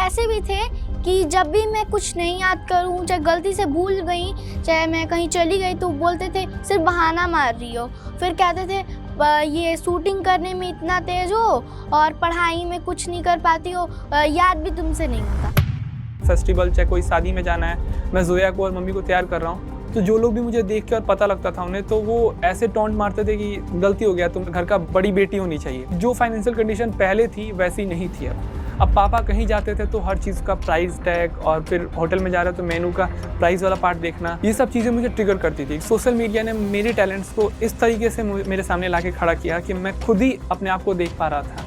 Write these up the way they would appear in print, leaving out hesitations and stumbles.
ऐसे भी थे कि जब भी मैं कुछ नहीं याद करूं, चाहे गलती से भूल गई, चाहे मैं कहीं चली गई, तो बोलते थे सिर्फ बहाना मार रही हो। फिर कहते थे ये शूटिंग करने में इतना तेज हो और पढ़ाई में कुछ नहीं कर पाती हो, याद भी तुमसे नहीं होता। फेस्टिवल चाहे कोई शादी में जाना है, मैं जोया को और मम्मी को तैयार कर रहा हूँ, तो जो लोग भी मुझे देख के और पता लगता था उन्हें, तो वो ऐसे टॉन्ट मारते थे कि गलती हो गया, तुम घर का बड़ी बेटी होनी चाहिए। जो फाइनेंशियल कंडीशन पहले थी वैसी नहीं थी अब पापा कहीं जाते थे तो हर चीज़ का प्राइस टैग, और फिर होटल में जा रहे तो मेनू का प्राइस वाला पार्ट देखना, ये सब चीज़ें मुझे ट्रिगर करती थी। सोशल मीडिया ने मेरे टैलेंट्स को इस तरीके से मेरे सामने ला के खड़ा किया कि मैं खुद ही अपने आप को देख पा रहा था।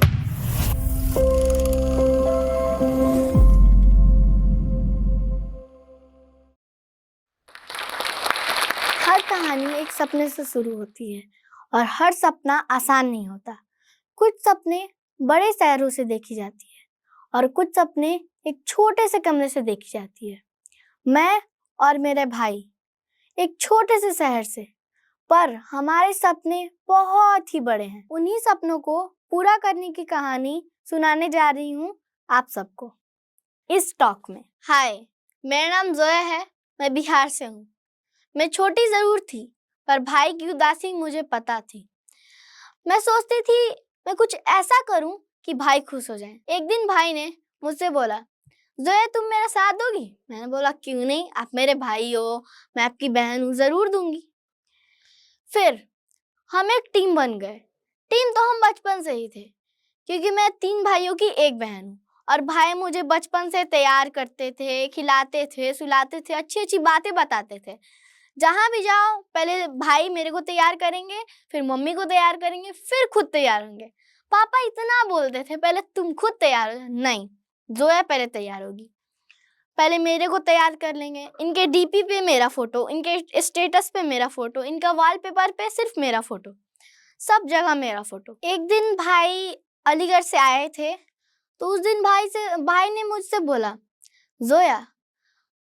हर कहानी एक सपने से शुरू होती है और हर सपना आसान नहीं होता। कुछ सपने बड़े शहरों से देखी जाती है और कुछ सपने एक छोटे से कमरे से देखी जाती है। मैं और मेरे भाई एक छोटे से शहर से, पर हमारे सपने बहुत ही बड़े हैं। उन्हीं सपनों को पूरा करने की कहानी सुनाने जा रही हूँ आप सबको इस टॉक में। हाय, मेरा नाम जोया है, मैं बिहार से हूँ। मैं छोटी जरूर थी, पर भाई की उदासी मुझे पता थी। मैं सोचती थी मैं कुछ ऐसा करूं कि भाई खुश हो जाए। एक दिन भाई ने मुझसे बोला, जोया तुम मेरा साथ दोगी? मैंने बोला क्यों नहीं, आप मेरे भाई हो, मैं आपकी बहन हूँ, जरूर दूंगी। फिर हम एक टीम बन गए। टीम तो हम बचपन से ही थे, क्योंकि मैं 3 भाइयों की एक बहन हूँ और भाई मुझे बचपन से तैयार करते थे, खिलाते थे, सुलाते थे, अच्छी अच्छी बातें बताते थे। जहाँ भी जाओ पहले भाई मेरे को तैयार करेंगे, फिर मम्मी को तैयार करेंगे, फिर खुद तैयार होंगे। पापा इतना बोलते थे, पहले तुम खुद तैयार हो। नहीं, जोया पहले तैयार होगी। पहले मेरे को तैयार कर लेंगे। इनके डीपी पे मेरा फोटो, इनके स्टेटस पे मेरा फोटो, इनका वॉलपेपर पे सिर्फ मेरा फोटो, सब जगह मेरा फोटो। एक दिन भाई अलीगढ़ से आए थे, तो उस दिन भाई ने मुझसे बोला, जोया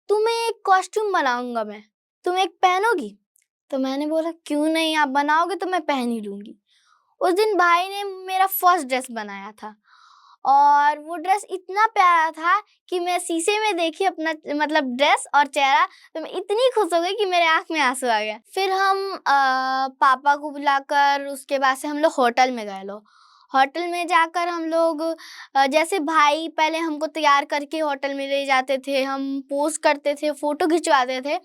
तुम्हें एक कॉस्ट्यूम बनाऊंगा मैं, तुम एक पहनोगी? तो मैंने बोला क्यों नहीं, आप बनाओगे तो मैं पहन ही लूंगी। उस दिन भाई ने मेरा फर्स्ट ड्रेस बनाया था और वो ड्रेस इतना प्यारा था कि मैं शीशे में देखी अपना मतलब ड्रेस और चेहरा, तो मैं इतनी खुश हो गई कि मेरे आंख में आंसू आ गया। फिर हम पापा को बुलाकर उसके बाद से हम लोग होटल में गए। होटल में जाकर हम लोग जैसे भाई पहले हमको तैयार करके होटल में ले जाते थे, हम पोज करते थे, फोटो खिंचवाते थे,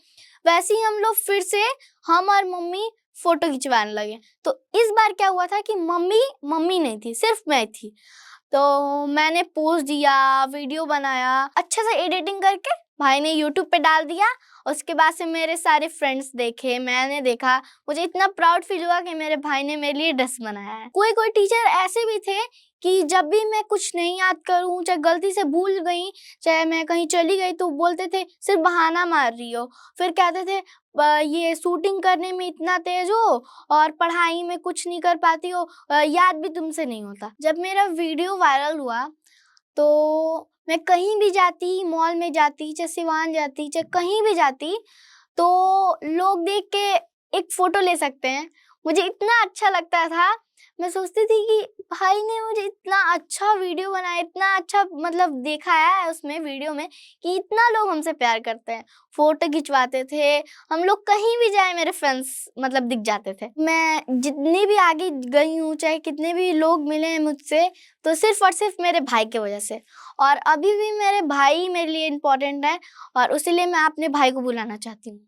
वैसे ही हम लोग फिर से हम और मम्मी फोटो खिंचवाने लगे। तो इस बार क्या हुआ था कि मम्मी नहीं थी, सिर्फ मैं थी। तो मैंने पोज दिया, वीडियो बनाया, अच्छे से एडिटिंग करके भाई ने यूट्यूब पे डाल दिया। उसके बाद से मेरे सारे फ्रेंड्स देखे, मैंने देखा, मुझे इतना प्राउड फील हुआ कि मेरे भाई ने मेरे लिए ड्रेस बनाया है। कोई कोई टीचर ऐसे भी थे कि जब भी मैं कुछ नहीं याद करूं, चाहे गलती से भूल गई, चाहे मैं कहीं चली गई, तो बोलते थे सिर्फ बहाना मार रही हो। फिर कहते थे ये शूटिंग करने में इतना तेज हो और पढ़ाई में कुछ नहीं कर पाती हो, याद भी तुमसे नहीं होता। जब मेरा वीडियो वायरल हुआ तो मैं कहीं भी जाती, मॉल में जाती, चाहे सिवान जाती, चाहे कहीं भी जाती, तो लोग देख के एक फोटो ले सकते हैं। मुझे इतना अच्छा लगता था। मैं सोचती थी कि भाई ने मुझे इतना अच्छा वीडियो बनाया, इतना अच्छा मतलब दिखाया है उसमें वीडियो में कि इतना लोग हमसे प्यार करते हैं। फोटो खिंचवाते थे, हम लोग कहीं भी जाए मेरे फ्रेंड्स मतलब दिख जाते थे। मैं जितनी भी आगे गई हूँ, चाहे कितने भी लोग मिले हैं मुझसे, तो सिर्फ और सिर्फ मेरे भाई की वजह से। और अभी भी मेरे भाई मेरे लिए इम्पोर्टेंट है और इसीलिए मैं अपने भाई को बुलाना चाहती हूँ।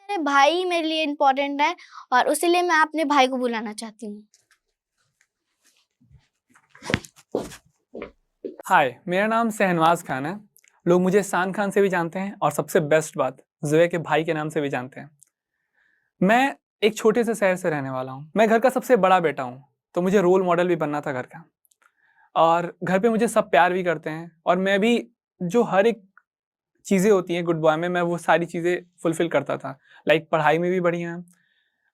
मेरे भाई मेरे लिए इम्पोर्टेंट है और इसीलिए मैं अपने भाई को बुलाना चाहती हूँ। हाय, मेरा नाम शहनवाज खान है। लोग मुझे शान खान से भी जानते हैं और सबसे बेस्ट बात, जोया के भाई के नाम से भी जानते हैं। मैं एक छोटे से शहर से रहने वाला हूँ। मैं घर का सबसे बड़ा बेटा हूँ, तो मुझे रोल मॉडल भी बनना था घर का। और घर पे मुझे सब प्यार भी करते हैं और मैं भी जो हर एक चीज़ें होती हैं गुड बॉय में, मैं वो सारी चीज़ें फुलफिल करता था। लाइक पढ़ाई में भी बढ़िया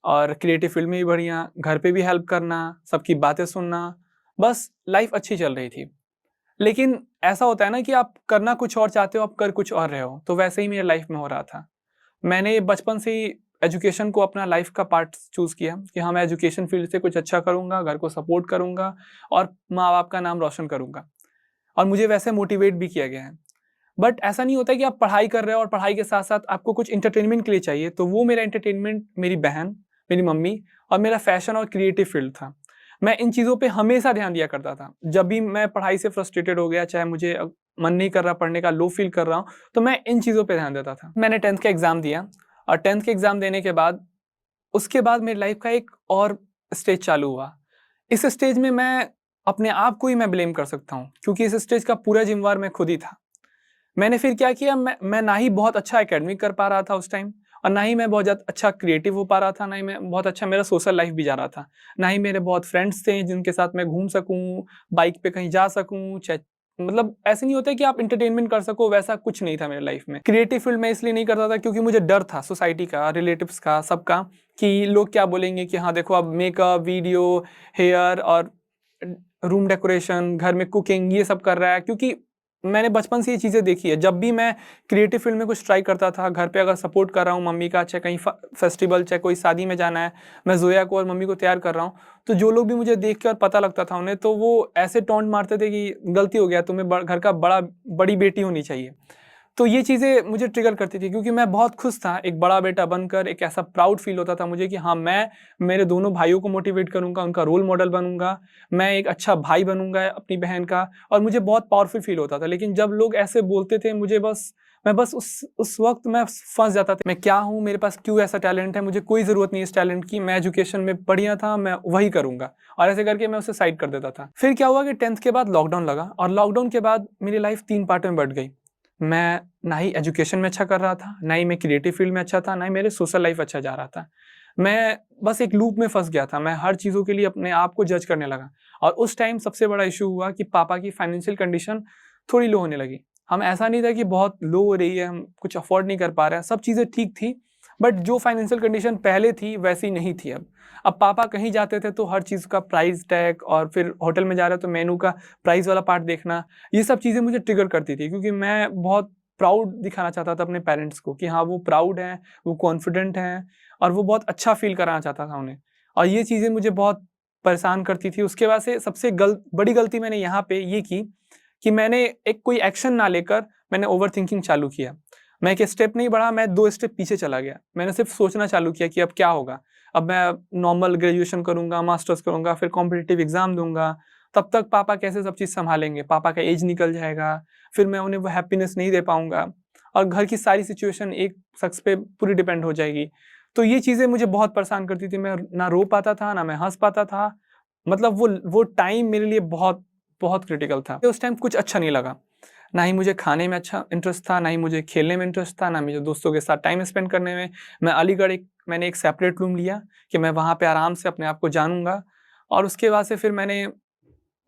और क्रिएटिव फील्ड में भी बढ़िया, घर पे भी हेल्प करना, सबकी बातें सुनना, बस लाइफ अच्छी चल रही थी। लेकिन ऐसा होता है ना कि आप करना कुछ और चाहते हो, आप कर कुछ और रहे हो, तो वैसे ही मेरी लाइफ में हो रहा था। मैंने बचपन से ही एजुकेशन को अपना लाइफ का पार्ट चूज़ किया कि हाँ, मैं एजुकेशन फील्ड से कुछ अच्छा करूँगा, घर को सपोर्ट करूँगा और माँ-बाप का नाम रोशन करूँगा। और मुझे वैसे मोटिवेट भी किया गया है। बट ऐसा नहीं होता कि आप पढ़ाई कर रहे हो और पढ़ाई के साथ-साथ आपको कुछ एंटरटेनमेंट के लिए चाहिए, तो वो मेरा एंटरटेनमेंट मेरी बहन, मेरी मम्मी और मेरा फैशन और क्रिएटिव फील्ड था। मैं इन चीज़ों पे हमेशा ध्यान दिया करता था। जब भी मैं पढ़ाई से फ्रस्ट्रेटेड हो गया, चाहे मुझे मन नहीं कर रहा पढ़ने का, लो फील कर रहा हूँ, तो मैं इन चीज़ों पे ध्यान देता था। मैंने 10th का एग्ज़ाम दिया और 10th के एग्ज़ाम देने के बाद उसके बाद मेरी लाइफ़ का एक और स्टेज चालू हुआ। इस स्टेज में मैं अपने आप को ही मैं ब्लेम कर सकता हूँ, क्योंकि इस स्टेज का पूरा ज़िम्मेवार मैं खुद ही था। मैंने फिर क्या किया, मैं ना ही बहुत अच्छा एकेडमिक कर पा रहा था उस टाइम और ना ही मैं बहुत ज़्यादा अच्छा क्रिएटिव हो पा रहा था, ना ही मैं बहुत अच्छा मेरा सोशल लाइफ भी जा रहा था। ना ही मेरे बहुत फ्रेंड्स थे जिनके साथ मैं घूम सकूँ, बाइक पे कहीं जा सकूँ, चाहे मतलब ऐसे नहीं होता है कि आप एंटरटेनमेंट कर सको, वैसा कुछ नहीं था मेरे लाइफ में। क्रिएटिव फील्ड मैं इसलिए नहीं करता था क्योंकि मुझे डर था सोसाइटी का, रिलेटिव्स का, सबका, कि लोग क्या बोलेंगे कि हाँ देखो, अब मेकअप, वीडियो, हेयर और रूम डेकोरेशन, घर में कुकिंग ये सब कर रहा है। क्योंकि मैंने बचपन से ये चीज़ें देखी है। जब भी मैं क्रिएटिव फील्ड में कुछ ट्राई करता था, घर पे अगर सपोर्ट कर रहा हूँ मम्मी का, चाहे कहीं फेस्टिवल, चाहे कोई शादी में जाना है, मैं ज़ोया को और मम्मी को तैयार कर रहा हूँ, तो जो लोग भी मुझे देख के और पता लगता था उन्हें, तो वो ऐसे टॉन्ट मारते थे कि गलती हो गया, तुम्हें घर का बड़ी बेटी होनी चाहिए। तो ये चीज़ें मुझे ट्रिगर करती थी क्योंकि मैं बहुत खुश था एक बड़ा बेटा बनकर। एक ऐसा प्राउड फील होता था मुझे कि हाँ, मैं मेरे दोनों भाइयों को मोटिवेट करूँगा, उनका रोल मॉडल बनूँगा, मैं एक अच्छा भाई बनूँगा अपनी बहन का, और मुझे बहुत पावरफुल फील होता था। लेकिन जब लोग ऐसे बोलते थे, मैं बस उस वक़्त मैं फँस जाता था। मैं क्या हूँ, मेरे पास क्यों ऐसा टैलेंट है, मुझे कोई ज़रूरत नहीं इस टैलेंट की, मैं एजुकेशन में बढ़िया था, मैं वही करूँगा, और ऐसे करके मैं उसे साइड कर देता था। फिर क्या हुआ कि 10th के बाद लॉकडाउन लगा और लॉकडाउन के बाद मेरी लाइफ़ 3 पार्ट में बँट गई। मैं ना ही एजुकेशन में अच्छा कर रहा था, ना ही मैं क्रिएटिव फील्ड में अच्छा था, ना ही मेरे सोशल लाइफ अच्छा जा रहा था। मैं बस एक लूप में फँस गया था। मैं हर चीज़ों के लिए अपने आप को जज करने लगा और उस टाइम सबसे बड़ा इश्यू हुआ कि पापा की फाइनेंशियल कंडीशन थोड़ी लो होने लगी। हम ऐसा नहीं था कि बहुत लो हो रही है, हम कुछ अफ़ोर्ड नहीं कर पा रहे हैं, सब चीज़ें ठीक थी, बट जो फाइनेंशियल कंडीशन पहले थी वैसी नहीं थी अब। अब पापा कहीं जाते थे तो हर चीज़ का प्राइस टैग, और फिर होटल में जा रहे हो तो मेनू का प्राइस वाला पार्ट देखना, ये सब चीज़ें मुझे ट्रिगर करती थी क्योंकि मैं बहुत प्राउड दिखाना चाहता था अपने पेरेंट्स को कि हाँ, वो प्राउड हैं, वो कॉन्फिडेंट हैं और वो बहुत अच्छा फ़ील कराना चाहता था उन्हें। और ये चीज़ें मुझे बहुत परेशान करती थी। उसके बाद से सबसे बड़ी गलती मैंने यहाँ पे ये की कि मैंने एक कोई एक्शन ना लेकर मैंने ओवरथिंकिंग चालू किया। मैं एक स्टेप नहीं बढ़ा, मैं 2 स्टेप पीछे चला गया। मैंने सिर्फ़ सोचना चालू किया कि अब क्या होगा? अब मैं नॉर्मल ग्रेजुएशन करूँगा, मास्टर्स करूँगा, फिर कॉम्पिटिटिव एग्ज़ाम दूँगा, तब तक पापा कैसे सब चीज़ सँभालेंगे? पापा का एज निकल जाएगा, फिर मैं उन्हें वो हैप्पीनेस नहीं दे पाऊँगा और घर की सारी सिचुएशन एक शख़्स पे पूरी डिपेंड हो जाएगी। तो ये चीज़ें मुझे बहुत परेशान करती थी। मैं ना रो पाता था, ना मैं हँस पाता था। मतलब वो टाइम मेरे लिए बहुत, बहुत क्रिटिकल था। उस टाइम कुछ अच्छा नहीं लगा। ना ही मुझे खाने में अच्छा इंटरेस्ट था, ना ही मुझे खेलने में इंटरेस्ट था, ना मुझे दोस्तों के साथ टाइम स्पेंड करने में। मैं अलीगढ़ मैंने एक सेपरेट रूम लिया कि मैं वहाँ पे आराम से अपने आप को जानूँगा, और उसके बाद से फिर मैंने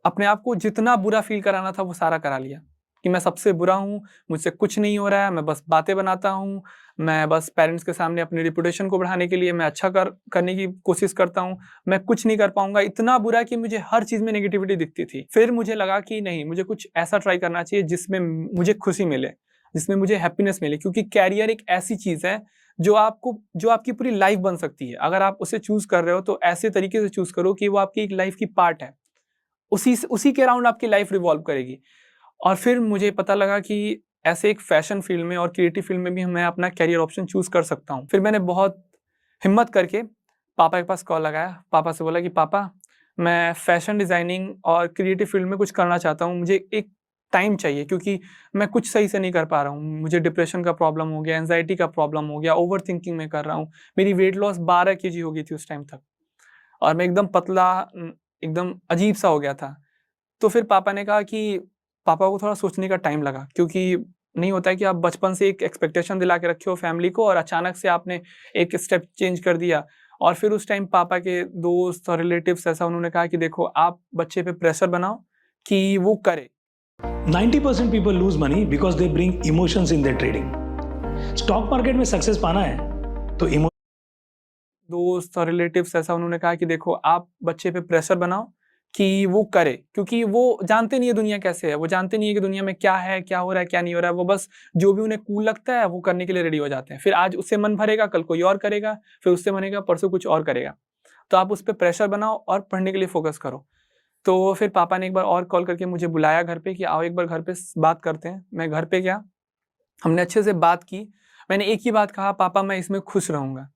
अपने आप को जितना बुरा फ़ील कराना था वो सारा करा लिया कि मैं सबसे बुरा हूँ, मुझसे कुछ नहीं हो रहा है, मैं बस बातें बनाता हूँ, मैं बस पेरेंट्स के सामने अपनी रेपुटेशन को बढ़ाने के लिए मैं अच्छा करने की कोशिश करता हूँ, मैं कुछ नहीं कर पाऊँगा। इतना बुरा कि मुझे हर चीज़ में नेगेटिविटी दिखती थी। फिर मुझे लगा कि नहीं, मुझे कुछ ऐसा ट्राई करना चाहिए जिसमें मुझे खुशी मिले, जिसमें मुझे हैप्पीनेस मिले, क्योंकि कैरियर एक ऐसी चीज़ है जो आपकी पूरी लाइफ़ बन सकती है। अगर आप उसे चूज़ कर रहे हो तो ऐसे तरीके से चूज़ करो कि वो आपकी एक लाइफ़ की पार्ट है। उसी के अराउंड आपकी लाइफ रिवॉल्व करेगी। और फिर मुझे पता लगा कि ऐसे एक फैशन फील्ड में और क्रिएटिव फील्ड में भी मैं अपना करियर ऑप्शन चूज़ कर सकता हूँ। फिर मैंने बहुत हिम्मत करके पापा के पास कॉल लगाया। पापा से बोला कि पापा, मैं फैशन डिज़ाइनिंग और क्रिएटिव फील्ड में कुछ करना चाहता हूँ। मुझे एक टाइम चाहिए क्योंकि मैं कुछ सही से नहीं कर पा रहा हूँ। मुझे डिप्रेशन का प्रॉब्लम हो गया, एंग्ज़ायटी का प्रॉब्लम हो गया, ओवरथिंकिंग मैं कर रहा हूँ। मेरी वेट लॉस 12 केजी हो गई थी उस टाइम तक और मैं एकदम पतला, एकदम अजीब-सा हो गया था। तो फिर पापा ने कहा कि पापा को थोड़ा सोचने का टाइम लगा, क्योंकि नहीं होता है कि आप बचपन से एक एक्सपेक्टेशन दिला के रखे हो फैमिली को और अचानक से आपने एक स्टेप चेंज कर दिया। और फिर उस टाइम पापा के दोस्त और रिलेटिव्स ऐसा उन्होंने कहा कि देखो, आप बच्चे पे प्रेशर बनाओ कि वो करे। 90% people lose money because they bring emotions in their trading. Stock market में सक्सेस पाना है तो दोस्त और रिलेटिव्स ऐसा उन्होंने कहा कि देखो, आप बच्चे पे प्रेशर बनाओ कि वो करे, क्योंकि वो जानते नहीं है दुनिया कैसे है, वो जानते नहीं है कि दुनिया में क्या है, क्या हो रहा है, क्या नहीं हो रहा है। वो बस जो भी उन्हें कूल लगता है वो करने के लिए रेडी हो जाते हैं। फिर आज उससे मन भरेगा, कल कोई और करेगा, फिर उससे बनेगा, परसों कुछ और करेगा। तो आप उस पे प्रेशर बनाओ और पढ़ने के लिए फोकस करो। तो फिर पापा ने एक बार और कॉल करके मुझे बुलाया घर पे कि आओ एक बार घर पे बात करते हैं। मैं घर पे गया, हमने अच्छे से बात की। मैंने एक ही बात कहा, पापा मैं इसमें खुश रहूँगा,